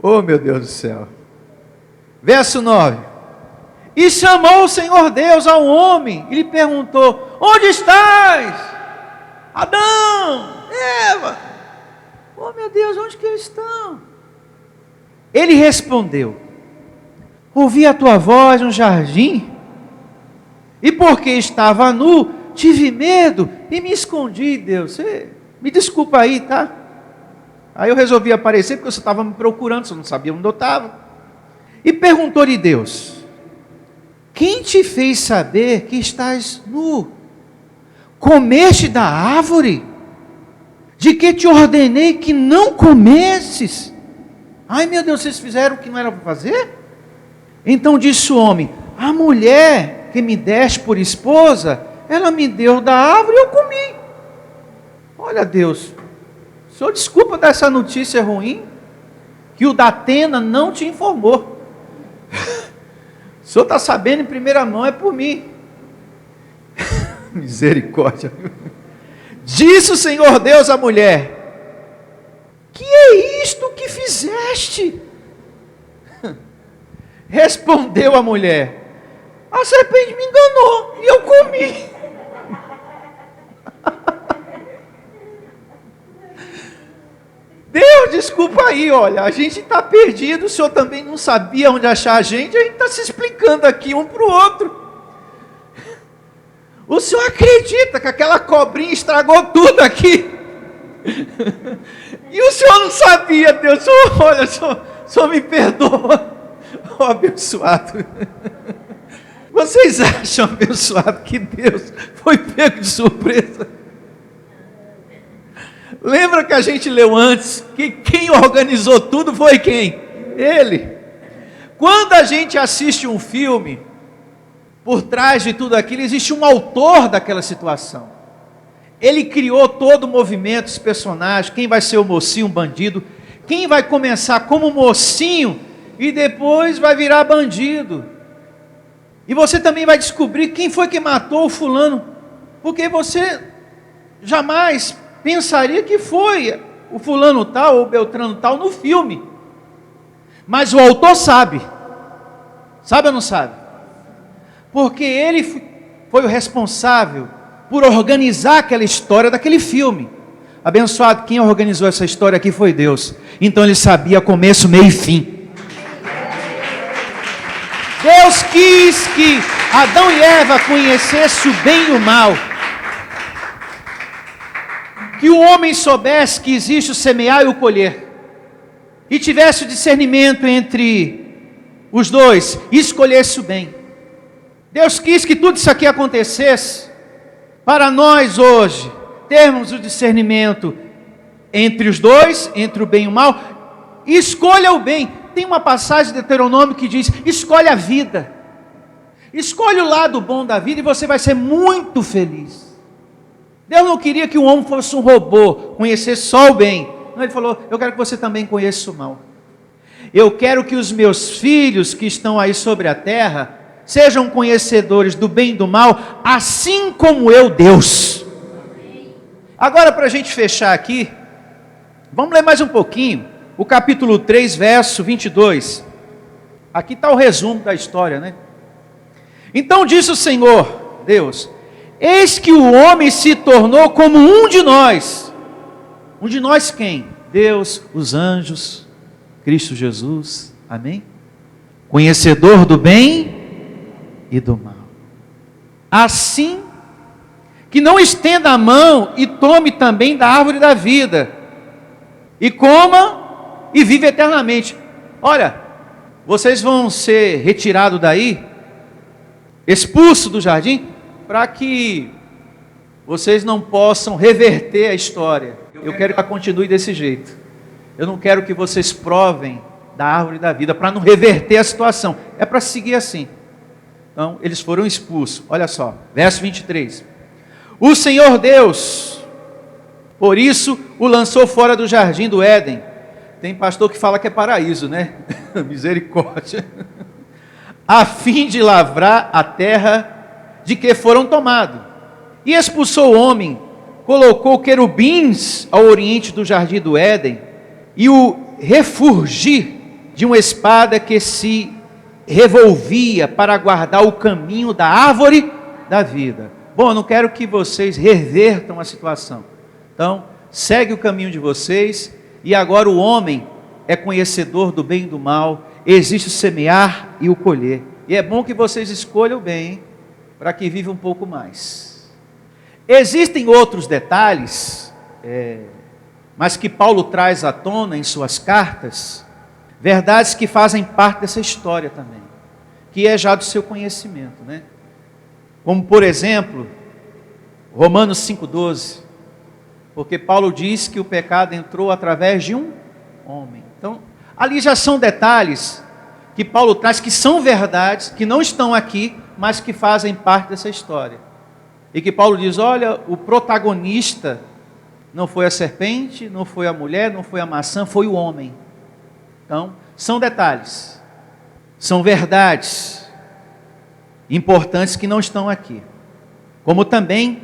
Oh meu Deus do céu. Verso 9. E chamou o Senhor Deus ao homem e lhe perguntou: onde estás? Adão, Eva. Oh meu Deus, onde que eles estão? Ele respondeu: ouvi a tua voz no jardim, e porque estava nu, tive medo e me escondi. Deus, você me desculpa aí, tá? Aí eu resolvi aparecer porque você estava me procurando, você não sabia onde eu estava. E perguntou-lhe Deus: quem te fez saber que estás nu? Comeste da árvore de que te ordenei que não comesses? Ai meu Deus, vocês fizeram o que não era para fazer? Então disse o homem: a mulher que me deste por esposa, ela me deu da árvore e eu comi. Olha Deus, o senhor desculpa dessa notícia ruim, que o Datena não te informou. O senhor está sabendo em primeira mão, é por mim. Misericórdia. Disse o Senhor Deus à mulher: que é isto que fizeste? Respondeu a mulher: a serpente me enganou e eu comi. Deus, desculpa aí, olha, a gente está perdido, o senhor também não sabia onde achar a gente está se explicando aqui um para o outro. O senhor acredita que aquela cobrinha estragou tudo aqui? E o senhor não sabia, Deus, olha, o senhor me perdoa. Oh, abençoado. Vocês acham, abençoado, que Deus foi pego de surpresa? Lembra que a gente leu antes, que quem organizou tudo foi quem? Ele. Quando a gente assiste um filme, por trás de tudo aquilo, existe um autor daquela situação. Ele criou todo o movimento, os personagens, quem vai ser o mocinho, o bandido, quem vai começar como mocinho e depois vai virar bandido. E você também vai descobrir quem foi que matou o fulano, porque você jamais pensaria que foi o fulano tal ou o Beltrano tal no filme. Mas o autor sabe. Sabe ou não sabe? Porque ele foi o responsável por organizar aquela história daquele filme. Abençoado, quem organizou essa história aqui foi Deus. Então ele sabia começo, meio e fim. Deus quis que Adão e Eva conhecessem o bem e o mal. Que o homem soubesse que existe o semear e o colher. E tivesse o discernimento entre os dois. E escolhesse o bem. Deus quis que tudo isso aqui acontecesse. Para nós hoje, termos o discernimento entre os dois, entre o bem e o mal. E escolha o bem. Tem uma passagem de Deuteronômio que diz, escolhe a vida. Escolhe o lado bom da vida e você vai ser muito feliz. Deus não queria que o homem fosse um robô, conhecesse só o bem. Não, ele falou, eu quero que você também conheça o mal. Eu quero que os meus filhos que estão aí sobre a terra, sejam conhecedores do bem e do mal, assim como eu, Deus. Agora, para a gente fechar aqui, vamos ler mais um pouquinho, o capítulo 3, verso 22. Aqui está o resumo da história, né? Então disse o Senhor, Deus, eis que o homem se tornou como um de nós. Um de nós quem? Deus, os anjos, Cristo Jesus, amém? Conhecedor do bem e do mal. Assim, que não estenda a mão e tome também da árvore da vida, e coma e vive eternamente. Olha, vocês vão ser retirados daí, expulsos do jardim, para que vocês não possam reverter a história. Eu quero que ela continue desse jeito. Eu não quero que vocês provem da árvore da vida, para não reverter a situação. É para seguir assim. Então, eles foram expulsos. Olha só, verso 23. O Senhor Deus, por isso, o lançou fora do jardim do Éden. Tem pastor que fala que é paraíso, né? Misericórdia. A fim de lavrar a terra de que foram tomados. E expulsou o homem, colocou querubins ao oriente do jardim do Éden, e o refurgir de uma espada que se revolvia para guardar o caminho da árvore da vida. Bom, eu não quero que vocês revertam a situação. Então, segue o caminho de vocês, e agora o homem é conhecedor do bem e do mal, existe o semear e o colher. E é bom que vocês escolham bem, para que vivam um pouco mais. Existem outros detalhes, mas que Paulo traz à tona em suas cartas, verdades que fazem parte dessa história também, que é já do seu conhecimento, né? Como por exemplo, Romanos 5,12, porque Paulo diz que o pecado entrou através de um homem. Então, ali já são detalhes que Paulo traz, que são verdades, que não estão aqui, mas que fazem parte dessa história. E que Paulo diz, olha, o protagonista não foi a serpente, não foi a mulher, não foi a maçã, foi o homem. Então, são detalhes, são verdades importantes que não estão aqui. Como também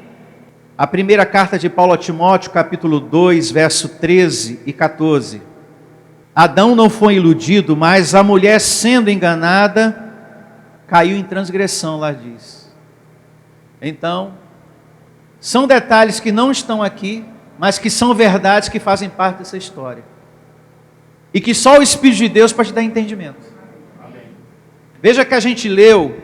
a primeira carta de Paulo a Timóteo, capítulo 2, verso 13 e 14. Adão não foi iludido, mas a mulher sendo enganada, caiu em transgressão, lá diz. Então, são detalhes que não estão aqui, mas que são verdades que fazem parte dessa história. E que só o Espírito de Deus pode dar entendimento. Amém. Veja que a gente leu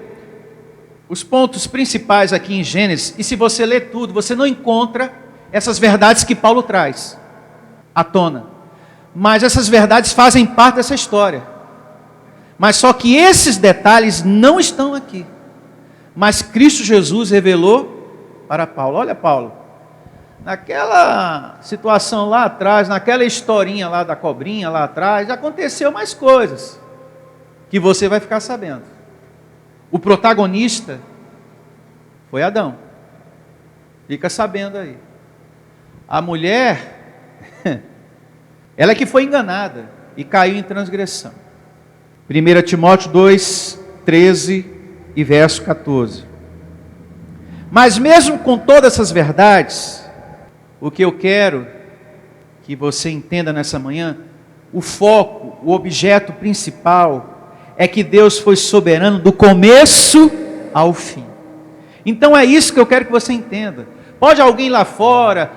os pontos principais aqui em Gênesis, e se você ler tudo, você não encontra essas verdades que Paulo traz à tona. Mas essas verdades fazem parte dessa história. Mas só que esses detalhes não estão aqui. Mas Cristo Jesus revelou para Paulo. Olha, Paulo, naquela situação lá atrás, naquela historinha lá da cobrinha lá atrás, aconteceu mais coisas que você vai ficar sabendo. O protagonista foi Adão. Fica sabendo aí. A mulher, ela que foi enganada e caiu em transgressão. 1 Timóteo 2, 13 e verso 14. Mas mesmo com todas essas verdades, o que eu quero que você entenda nessa manhã, o foco, o objeto principal, é que Deus foi soberano do começo ao fim. Então é isso que eu quero que você entenda. Pode alguém lá fora,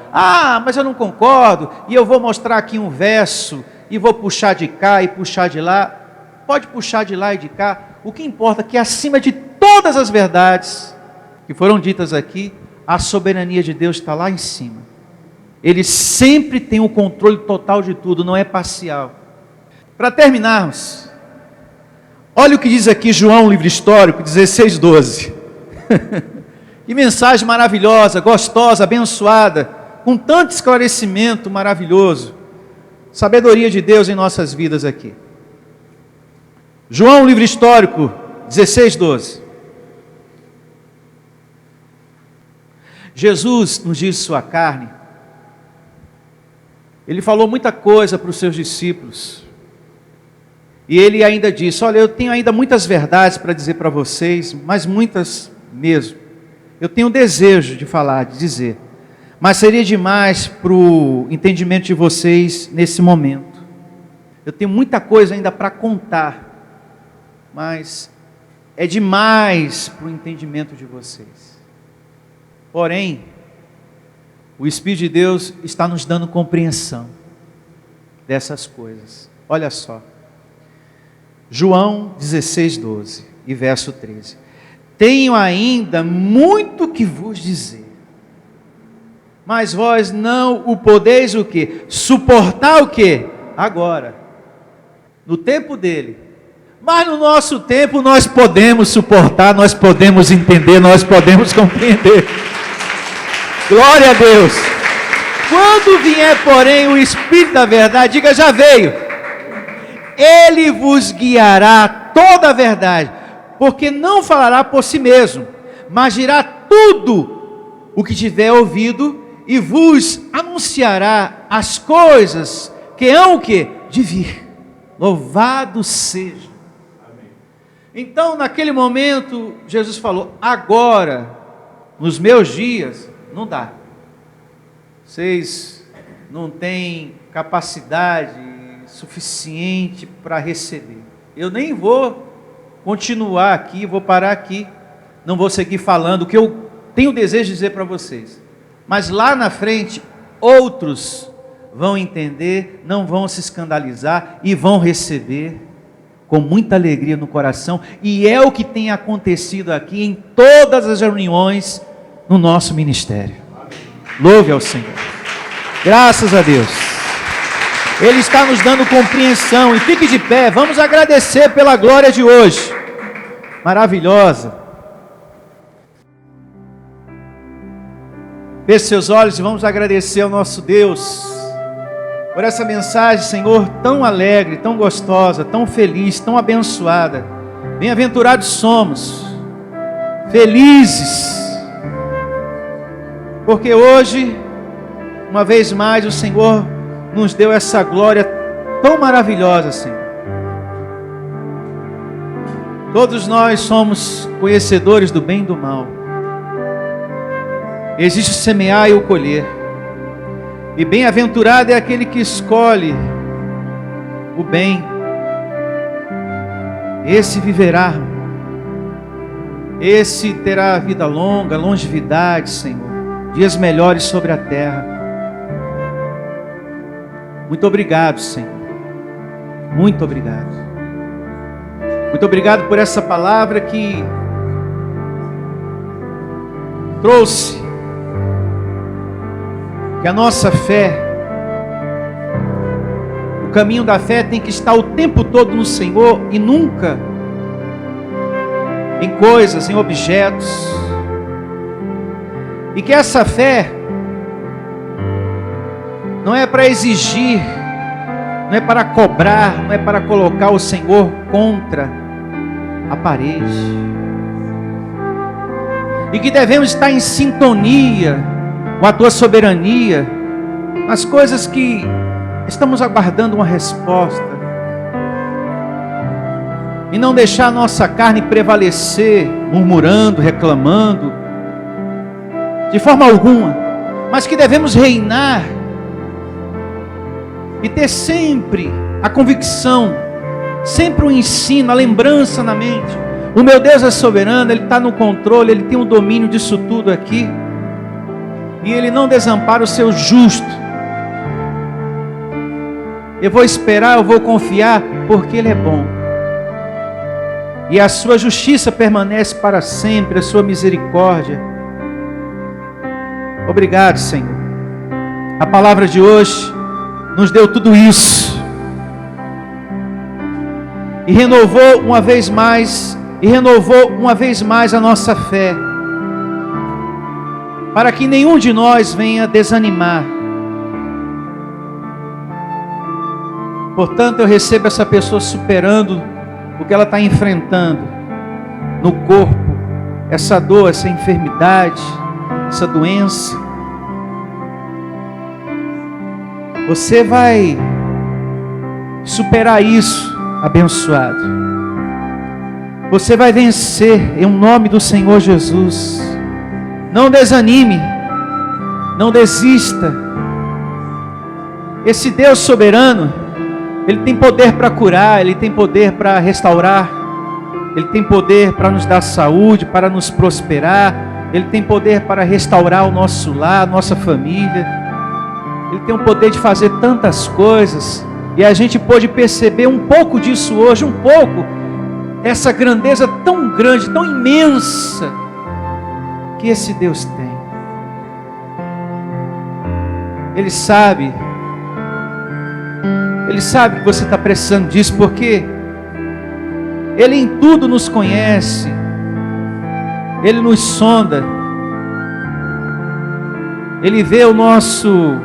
mas eu não concordo, e eu vou mostrar aqui um verso, e vou puxar de cá e puxar de lá. Pode puxar de lá e de cá. O que importa é que acima de todas as verdades que foram ditas aqui, a soberania de Deus está lá em cima. Ele sempre tem o controle total de tudo, não é parcial. Para terminarmos, olha o que diz aqui João, livro histórico, 16:12. Que mensagem maravilhosa, gostosa, abençoada, com tanto esclarecimento maravilhoso. Sabedoria de Deus em nossas vidas aqui. João, livro histórico, 16:12. Jesus nos diz sua carne. Ele falou muita coisa para os seus discípulos. E ele ainda disse: olha, eu tenho ainda muitas verdades para dizer para vocês, mas muitas mesmo. Eu tenho desejo de falar, de dizer, mas seria demais para o entendimento de vocês nesse momento. Eu tenho muita coisa ainda para contar, mas é demais para o entendimento de vocês. Porém, o Espírito de Deus está nos dando compreensão dessas coisas. Olha só, João 16:12 e verso 13. Tenho ainda muito que vos dizer, mas vós não o podeis o quê? Suportar o quê? Agora, no tempo dele. Mas no nosso tempo nós podemos suportar, nós podemos entender, nós podemos compreender. Glória a Deus. Quando vier, porém, o Espírito da verdade, diga: já veio. Ele vos guiará toda a verdade, porque não falará por si mesmo, mas dirá tudo o que tiver ouvido e vos anunciará as coisas que hão o quê? De vir. Louvado seja. Amém. Então, naquele momento, Jesus falou: agora, nos meus dias, não dá. Vocês não têm capacidade suficiente para receber. Eu nem vou continuar aqui, vou parar aqui. Não vou seguir falando o que eu tenho desejo de dizer para vocês. Mas lá na frente, outros vão entender, não vão se escandalizar e vão receber com muita alegria no coração. E é o que tem acontecido aqui em todas as reuniões no nosso ministério. Louve ao Senhor. Graças a Deus. Ele está nos dando compreensão. E fique de pé, vamos agradecer pela glória de hoje. Maravilhosa. Feche seus olhos e vamos agradecer ao nosso Deus por essa mensagem, Senhor, tão alegre, tão gostosa, tão feliz, tão abençoada. Bem-aventurados somos, felizes, porque hoje, uma vez mais, o Senhor nos deu essa glória tão maravilhosa, Senhor. Todos nós somos conhecedores do bem e do mal. Existe o semear e o colher. E bem-aventurado é aquele que escolhe o bem. Esse viverá. Esse terá vida longa, longevidade, Senhor. Dias melhores sobre a terra. Muito obrigado, Senhor. Muito obrigado. Muito obrigado por essa palavra que trouxe que a nossa fé, o caminho da fé tem que estar o tempo todo no Senhor e nunca em coisas, em objetos. E que essa fé não é para exigir, não é para cobrar, não é para colocar o Senhor contra a parede. E que devemos estar em sintonia com a tua soberania, nas coisas que estamos aguardando uma resposta, e não deixar a nossa carne prevalecer, murmurando, reclamando, de forma alguma, mas que devemos reinar, e ter sempre a convicção, sempre o ensino, a lembrança na mente, o meu Deus é soberano, Ele está no controle, Ele tem o domínio disso tudo aqui. E Ele não desampara o seu justo. Eu vou esperar, eu vou confiar, porque Ele é bom. E a sua justiça permanece para sempre, a sua misericórdia. Obrigado, Senhor. A palavra de hoje nos deu tudo isso. E renovou uma vez mais a nossa fé. Para que nenhum de nós venha desanimar. Portanto, eu recebo essa pessoa superando o que ela está enfrentando no corpo, essa dor, essa enfermidade, essa doença. Você vai superar isso, abençoado. Você vai vencer em nome do Senhor Jesus. Não desanime, não desista. Esse Deus soberano, Ele tem poder para curar, Ele tem poder para restaurar, Ele tem poder para nos dar saúde, para nos prosperar, Ele tem poder para restaurar o nosso lar, a nossa família. Ele tem o poder de fazer tantas coisas, e a gente pôde perceber um pouco disso hoje, um pouco, essa grandeza tão grande, tão imensa, que esse Deus tem. Ele sabe que você está precisando disso, porque Ele em tudo nos conhece, Ele nos sonda, Ele vê o nosso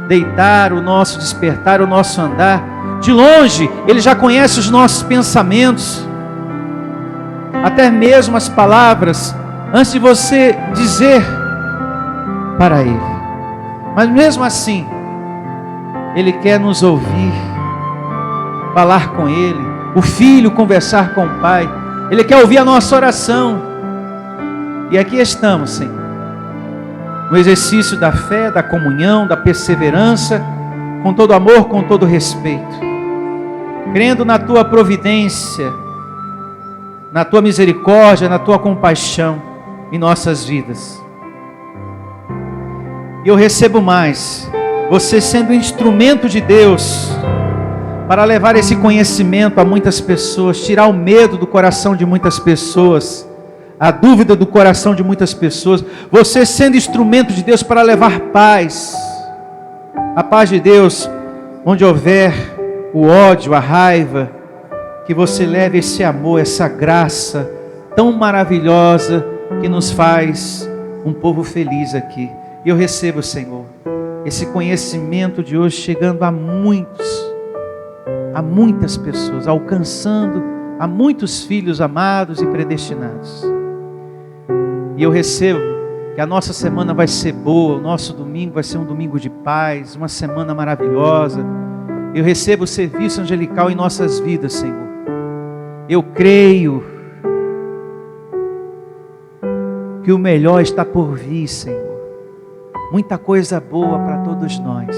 deitar, o nosso despertar, o nosso andar. De longe, Ele já conhece os nossos pensamentos, até mesmo as palavras, antes de você dizer para Ele. Mas mesmo assim, Ele quer nos ouvir, falar com Ele, o filho conversar com o Pai. Ele quer ouvir a nossa oração. E aqui estamos, Senhor, no exercício da fé, da comunhão, da perseverança, com todo amor, com todo respeito, crendo na Tua providência, na Tua misericórdia, na Tua compaixão em nossas vidas. E eu recebo mais, você sendo instrumento de Deus, para levar esse conhecimento a muitas pessoas, tirar o medo do coração de muitas pessoas, a dúvida do coração de muitas pessoas, você sendo instrumento de Deus para levar paz, a paz de Deus, onde houver o ódio, a raiva, que você leve esse amor, essa graça tão maravilhosa, que nos faz um povo feliz aqui. E eu recebo, Senhor, esse conhecimento de hoje chegando a muitas pessoas, alcançando a muitos filhos amados e predestinados. E eu recebo que a nossa semana vai ser boa, o nosso domingo vai ser um domingo de paz, uma semana maravilhosa. Eu recebo o serviço angelical em nossas vidas, Senhor. Eu creio que o melhor está por vir, Senhor. Muita coisa boa para todos nós,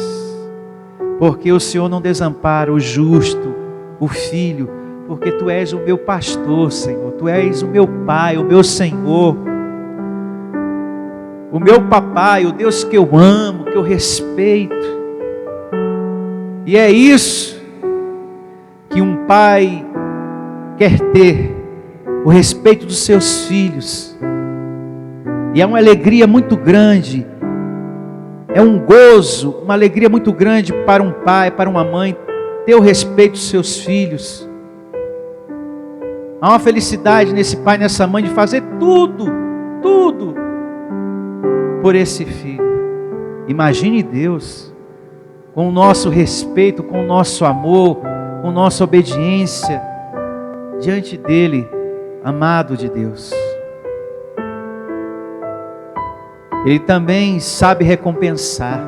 porque o Senhor não desampara o justo, o filho, porque Tu és o meu pastor, Senhor. Tu és o meu Pai, o meu Senhor, o meu papai, o Deus que eu amo, que eu respeito. E é isso que um pai quer ter, o respeito dos seus filhos. E é uma alegria muito grande, é um gozo, uma alegria muito grande para um pai, para uma mãe, ter o respeito dos seus filhos. Há uma felicidade nesse pai, nessa mãe, de fazer tudo por esse filho. Imagine Deus, com o nosso respeito, com o nosso amor, com nossa obediência, diante dele, amado de Deus. Ele também sabe recompensar,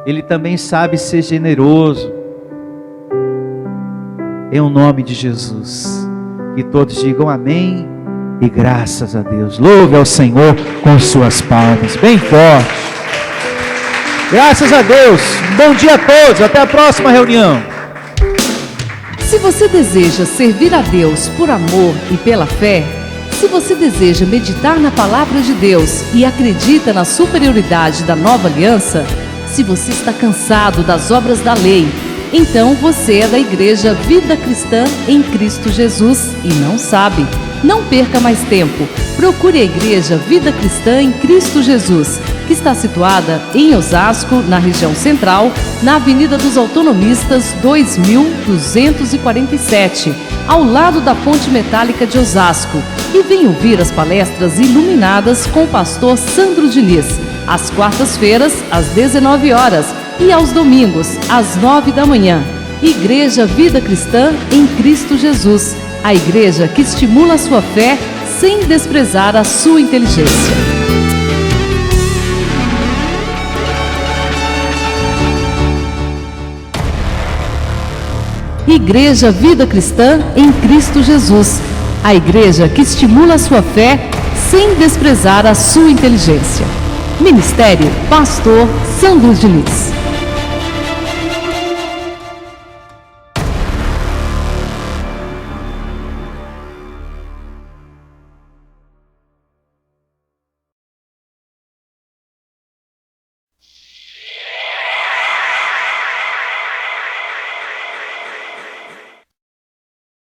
Ele também sabe ser generoso. Em nome de Jesus, que todos digam amém e graças a Deus. Louve ao Senhor com suas palmas, bem forte. Graças a Deus. Bom dia a todos, até a próxima reunião. Se você deseja servir a Deus por amor e pela fé, se você deseja meditar na Palavra de Deus e acredita na superioridade da nova aliança, se você está cansado das obras da lei, então você é da Igreja Vida Cristã em Cristo Jesus e não sabe. Não perca mais tempo. Procure a Igreja Vida Cristã em Cristo Jesus, que está situada em Osasco, na região central, na Avenida dos Autonomistas 2247, ao lado da Ponte Metálica de Osasco. E venha ouvir as palestras iluminadas com o pastor Sandro Diniz, às quartas-feiras, às 19 horas e aos domingos, às 9 da manhã. Igreja Vida Cristã em Cristo Jesus, a igreja que estimula a sua fé sem desprezar a sua inteligência. Igreja Vida Cristã em Cristo Jesus, a igreja que estimula a sua fé sem desprezar a sua inteligência. Ministério Pastor Sandro Diniz.